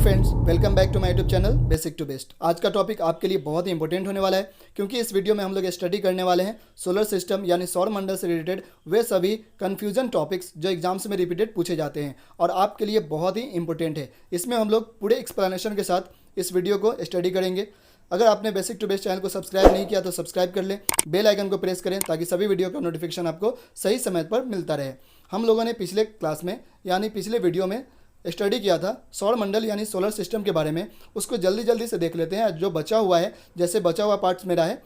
Friends, welcome back to my YouTube channel basic to best. आज का topic आपके लिए बहुत ही इंपॉर्टेंट होने वाला है, क्योंकि इस वीडियो में हम लोग स्टडी करने वाले हैं सोलर सिस्टम यानी सौर मंडल से रिलेटेड वे सभी कन्फ्यूजन टॉपिक्स जो एग्जाम्स में रिपीटेड पूछे जाते हैं और आपके लिए बहुत ही इंपॉर्टेंट है। इसमें हम लोग पूरे एक्सप्लेनेशन के साथ इस वीडियो को स्टडी करेंगे। अगर आपने बेसिक टू बेस्ट चैनल को सब्सक्राइब नहीं किया तो सब्सक्राइब कर लें, बेल आइकन को प्रेस करें ताकि सभी वीडियो का नोटिफिकेशन आपको सही समय पर मिलता रहे। हम लोगों ने पिछले क्लास में यानी पिछले वीडियो में स्टडी किया था सौर मंडल यानी सोलर सिस्टम के बारे में। उसको जल्दी जल्दी से देख लेते हैं। जो बचा हुआ है, जैसे बचा हुआ पार्ट्स मेरा है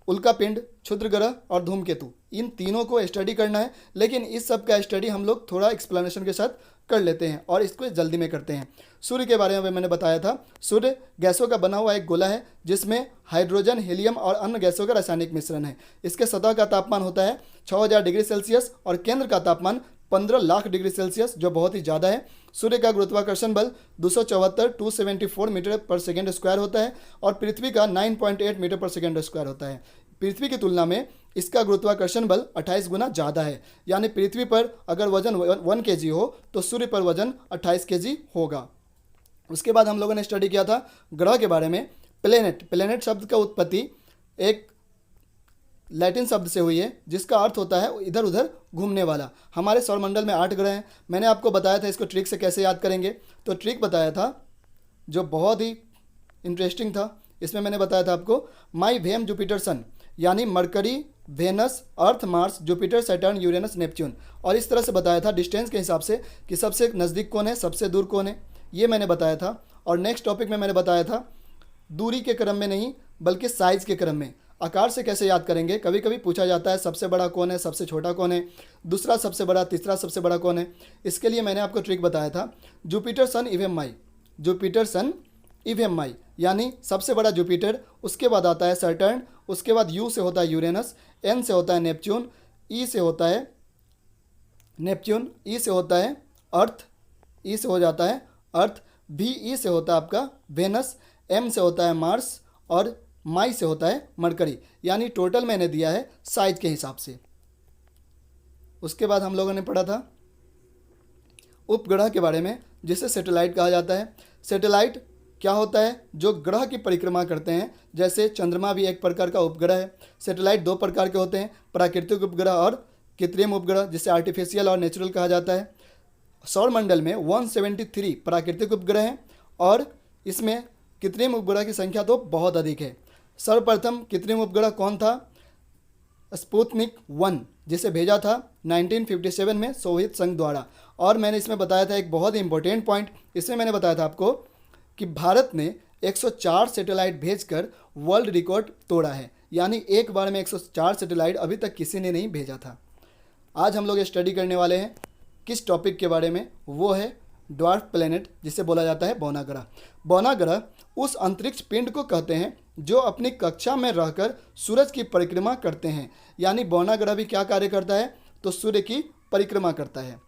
उल्का पिंड, क्षुद्र ग्रह और धूमकेतु, इन तीनों को स्टडी करना है। लेकिन इस सब का स्टडी हम लोग थोड़ा एक्सप्लेनेशन के साथ कर लेते हैं और इसको जल्दी में करते हैं। सूर्य के बारे में मैंने बताया था, सूर्य गैसों का बना हुआ एक गोला है जिसमें हाइड्रोजन, हीलियम और अन्य गैसों का रासायनिक मिश्रण है। इसके सतह का तापमान होता है 6000 डिग्री सेल्सियस और केंद्र का तापमान 15 लाख डिग्री सेल्सियस, जो बहुत ही ज़्यादा है। सूर्य का गुरुत्वाकर्षण बल 274 मीटर पर सेकेंड स्क्वायर होता है और पृथ्वी का 9.8 मीटर पर सेकेंड स्क्वायर होता है। पृथ्वी की तुलना में इसका गुरुत्वाकर्षण बल 28 गुना ज़्यादा है। यानी पृथ्वी पर अगर वजन 1 kg हो तो सूर्य पर वजन 28 kg होगा। उसके बाद हम लोगों ने स्टडी किया था ग्रह के बारे में। प्लेनेट शब्द का उत्पत्ति एक लैटिन शब्द से हुई है जिसका अर्थ होता है इधर उधर घूमने वाला। हमारे सौरमंडल में 8 ग्रह हैं। मैंने आपको बताया था इसको ट्रिक से कैसे याद करेंगे, तो ट्रिक बताया था जो बहुत ही इंटरेस्टिंग था। इसमें मैंने बताया था आपको माई वेम जुपिटर सन, यानी Mercury, Venus, Earth, Mars, Jupiter, Saturn, Uranus, Neptune, और इस तरह से बताया था डिस्टेंस के हिसाब से कि सबसे नज़दीक कौन है, सबसे दूर कौन है, ये मैंने बताया था। और नेक्स्ट टॉपिक में मैंने बताया था दूरी के क्रम में नहीं बल्कि साइज़ के क्रम में। आकार से कैसे याद करेंगे, कभी कभी पूछा जाता है सबसे बड़ा कौन है, सबसे छोटा कौन है, दूसरा सबसे बड़ा, तीसरा सबसे बड़ा कौन है। इसके लिए मैंने आपको ट्रिक बताया था जुपिटर सन इवेम माई, जुपिटर सन इवेम माई, यानी सबसे बड़ा जुपिटर, उसके बाद आता है सैटर्न, उसके बाद यू से होता है यूरेनस, एन से होता है नेपच्यून, ई से होता है नेपच्यून, ई से होता है अर्थ, ई से हो जाता है अर्थ, भी ई से होता है आपका वेनस, एम से होता है मार्स और माई से होता है मरकरी। यानी टोटल मैंने दिया है साइज के हिसाब से। उसके बाद हम लोगों ने पढ़ा था उपग्रह के बारे में जिसे सैटेलाइट कहा जाता है। सैटेलाइट क्या होता है, जो ग्रह की परिक्रमा करते हैं। जैसे चंद्रमा भी एक प्रकार का उपग्रह है। सैटेलाइट 2 प्रकार के होते हैं, प्राकृतिक उपग्रह और कृत्रिम उपग्रह, जिसे आर्टिफिशियल और नेचुरल कहा जाता है। सौरमंडल में 173 प्राकृतिक उपग्रह हैं और इसमें कृत्रिम उपग्रह की संख्या तो बहुत अधिक है। सर्वप्रथम कृत्रिम उपग्रह कौन था? स्पुतनिक 1, जिसे भेजा था 1957 में सोवियत संघ द्वारा। और मैंने इसमें बताया था एक बहुत ही इंपॉर्टेंट पॉइंट, इसमें मैंने बताया था आपको कि भारत ने 104 सैटेलाइट भेजकर वर्ल्ड रिकॉर्ड तोड़ा है। यानी एक बार में 104 सैटेलाइट अभी तक किसी ने नहीं भेजा था। आज हम लोग स्टडी करने वाले हैं किस टॉपिक के बारे में, वो है ड्वार्फ प्लेनेट, जिसे बोला जाता है बौना ग्रह। बौना ग्रह उस अंतरिक्ष पिंड को कहते हैं जो अपनी कक्षा में रहकर सूरज की परिक्रमा करते हैं। यानी बौना ग्रह भी क्या कार्य करता है, तो सूर्य की परिक्रमा करता है।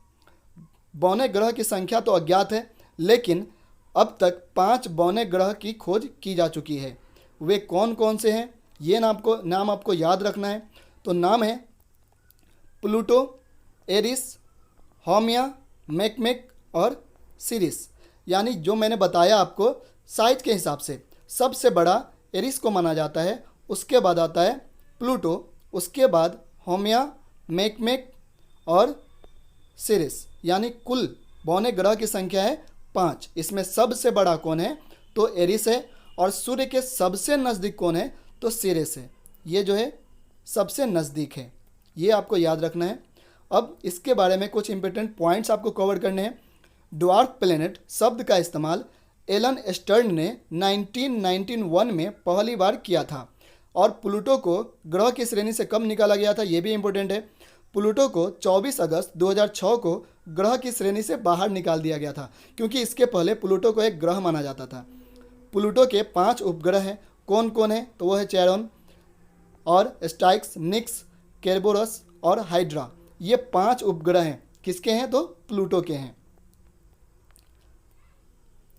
बौने ग्रह की संख्या तो अज्ञात है, लेकिन अब तक 5 बौने ग्रह की खोज की जा चुकी है। वे कौन कौन से हैं, ये नाम आपको याद रखना है। तो नाम है प्लूटो, एरिस, हामिया, मैकमेक और सीरिस। यानी जो मैंने बताया आपको साइज के हिसाब से सबसे बड़ा एरिस को माना जाता है, उसके बाद आता है प्लूटो, उसके बाद होमिया, मैकमेक और सीरिस। यानी कुल बौने ग्रह की संख्या है 5। इसमें सबसे बड़ा कौन है, तो एरिस है, और सूर्य के सबसे नज़दीक कौन है, तो सीरिस है। ये जो है सबसे नज़दीक है, ये आपको याद रखना है। अब इसके बारे में कुछ इंपॉर्टेंट पॉइंट्स आपको कवर करने हैं। ड्वार्फ प्लेनेट शब्द का इस्तेमाल एलन स्टर्न ने 1991 में पहली बार किया था और प्लूटो को ग्रह की श्रेणी से कब निकाला गया था, ये भी इंपॉर्टेंट है। प्लूटो को 24 अगस्त 2006 को ग्रह की श्रेणी से बाहर निकाल दिया गया था, क्योंकि इसके पहले प्लूटो को एक ग्रह माना जाता था। प्लूटो के 5 उपग्रह हैं। कौन कौन है, तो वो है चैरोन और स्टाइक्स, निक्स, केरबोरस और हाइड्रा। ये 5 उपग्रह हैं। किसके हैं, तो प्लूटो के हैं।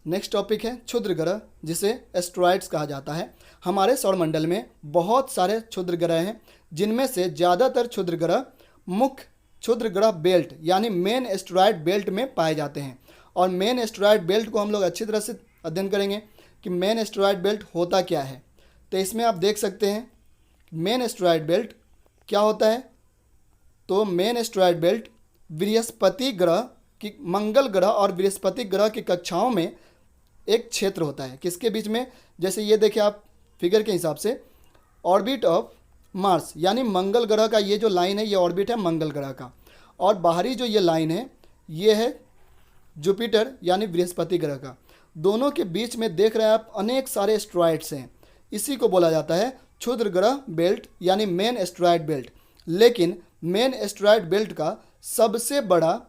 नेक्स्ट टॉपिक है क्षुद्र ग्रह, जिसे एस्ट्रॉइड्स कहा जाता है। हमारे सौरमंडल में बहुत सारे क्षुद्र ग्रह हैं, जिनमें से ज़्यादातर क्षुद्र ग्रह मुख्य क्षुद्र ग्रह बेल्ट यानी मेन एस्ट्रॉइड बेल्ट में पाए जाते हैं और मेन एस्टेरॉयड बेल्ट को हम लोग अच्छी तरह से अध्ययन करेंगे कि मेन एस्टेरॉयड बेल्ट होता क्या है। तो इसमें आप देख सकते हैं मेन एस्टेरॉयड बेल्ट क्या होता है। तो मेन एस्टेरॉयड बेल्ट बृहस्पति ग्रह की, मंगल ग्रह और बृहस्पति ग्रह की कक्षाओं में एक क्षेत्र होता है। किसके बीच में? जैसे ये देखिए आप फिगर के हिसाब से, ऑर्बिट ऑफ मार्स यानी मंगल ग्रह का ये जो लाइन है ये ऑर्बिट है मंगल ग्रह का, और बाहरी जो ये लाइन है ये है जुपिटर यानी बृहस्पति ग्रह का। दोनों के बीच में देख रहे हैं आप अनेक सारे एस्टेरॉयड्स हैं। इसी को बोला जाता है क्षुद्र ग्रह बेल्ट यानी मेन एस्टेरॉयड बेल्ट। लेकिन मेन एस्टेरॉयड बेल्ट का सबसे बड़ा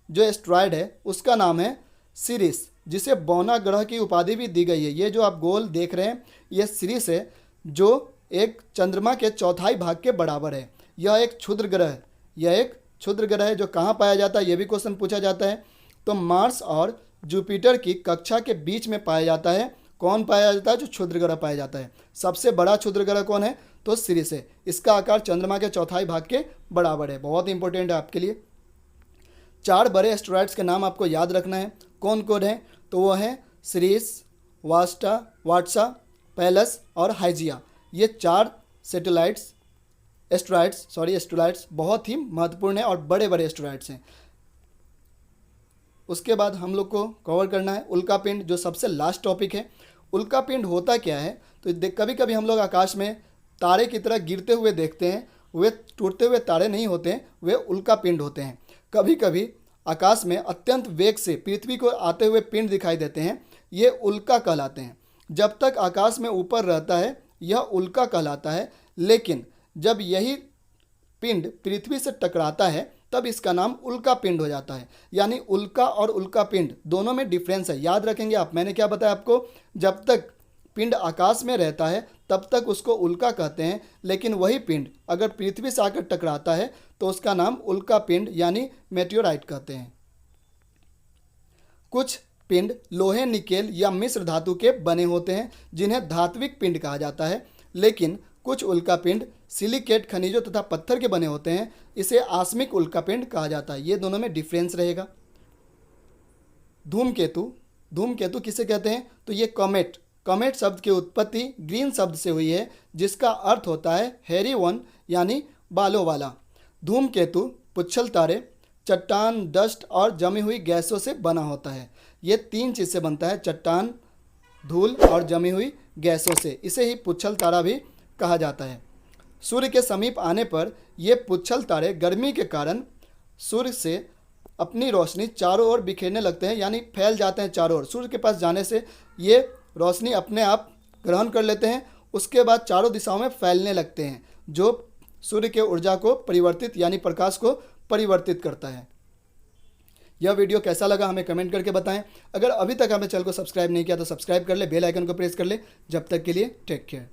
जो एस्टेरॉयड है उसका नाम है सिरिस, जिसे बौना ग्रह की उपाधि भी दी गई है। ये जो आप गोल देख रहे हैं ये सिरिस है, जो एक चंद्रमा के चौथाई भाग के बराबर है। यह एक क्षुद्र ग्रह है, यह एक क्षुद्र ग्रह है। जो कहाँ पाया जाता है ये भी क्वेश्चन पूछा जाता है। तो मार्स और जुपिटर की कक्षा के बीच में पाया जाता है। कौन पाया जाता है? जो क्षुद्र ग्रह पाया जाता है। सबसे बड़ा क्षुद्र ग्रह कौन है? तो सिरिस है। इसका आकार चंद्रमा के चौथाई भाग के बराबर है। बहुत इंपॉर्टेंट है आपके लिए। 4 बड़े एस्टेरॉयड्स के नाम आपको याद रखना है। कौन कौन है? तो वो है सिरिस, वाट्सा, पैलस और हाइजिया। ये 4 एस्टेरॉयड्स बहुत ही महत्वपूर्ण है और बड़े बड़े एस्टेरॉयड्स हैं। उसके बाद हम लोग को कवर करना है उल्कापिंड, जो सबसे लास्ट टॉपिक है। उल्कापिंड होता क्या है? तो कभी कभी हम लोग आकाश में तारे की तरह गिरते हुए देखते हैं। वे टूटते हुए तारे नहीं होते हैं, वे उल्कापिंड होते हैं। कभी कभी आकाश में अत्यंत वेग से पृथ्वी को आते हुए पिंड दिखाई देते हैं, ये उल्का कहलाते हैं। जब तक आकाश में ऊपर रहता है यह उल्का कहलाता है, लेकिन जब यही पिंड पृथ्वी से टकराता है तब इसका नाम उल्का पिंड हो जाता है। यानी उल्का और उल्का पिंड दोनों में डिफरेंस है। याद रखेंगे आप, मैंने क्या बताया आपको? जब तक पिंड आकाश में रहता है तब तक उसको उल्का कहते हैं, लेकिन वही पिंड अगर पृथ्वी से आकर टकराता है तो उसका नाम उल्का पिंड यानी मेटियोराइट कहते हैं। कुछ पिंड लोहे, निकेल या मिश्र धातु के बने होते हैं जिन्हें धात्विक पिंड कहा जाता है, लेकिन कुछ उल्का पिंड सिलिकेट खनिजों तथा पत्थर के बने होते हैं, इसे आस्मिक उल्कापिंड कहा जाता है। ये दोनों में डिफरेंस रहेगा। धूमकेतु किसे कहते हैं? तो ये कॉमेट शब्द की उत्पत्ति ग्रीन शब्द से हुई है, जिसका अर्थ होता है हेरी वन यानी बालों वाला। धूमकेतु पुच्छल तारे, चट्टान, डस्ट और जमी हुई गैसों से बना होता है। ये 3 चीज़ से बनता है, चट्टान, धूल और जमी हुई गैसों से। इसे ही पुच्छल तारा भी कहा जाता है। सूर्य के समीप आने पर ये पुच्छल तारे गर्मी के कारण सूर्य से अपनी रोशनी चारों ओर बिखेरने लगते हैं, यानी फैल जाते हैं चारों ओर। सूर्य के पास जाने से ये रोशनी अपने आप ग्रहण कर लेते हैं, उसके बाद चारों दिशाओं में फैलने लगते हैं, जो सूर्य के ऊर्जा को परिवर्तित यानी प्रकाश को परिवर्तित करता है। यह वीडियो कैसा लगा हमें कमेंट करके बताएं। अगर अभी तक आपने चैनल को सब्सक्राइब नहीं किया तो सब्सक्राइब कर ले, बेल आइकन को प्रेस कर ले। जब तक के लिए टेक केयर।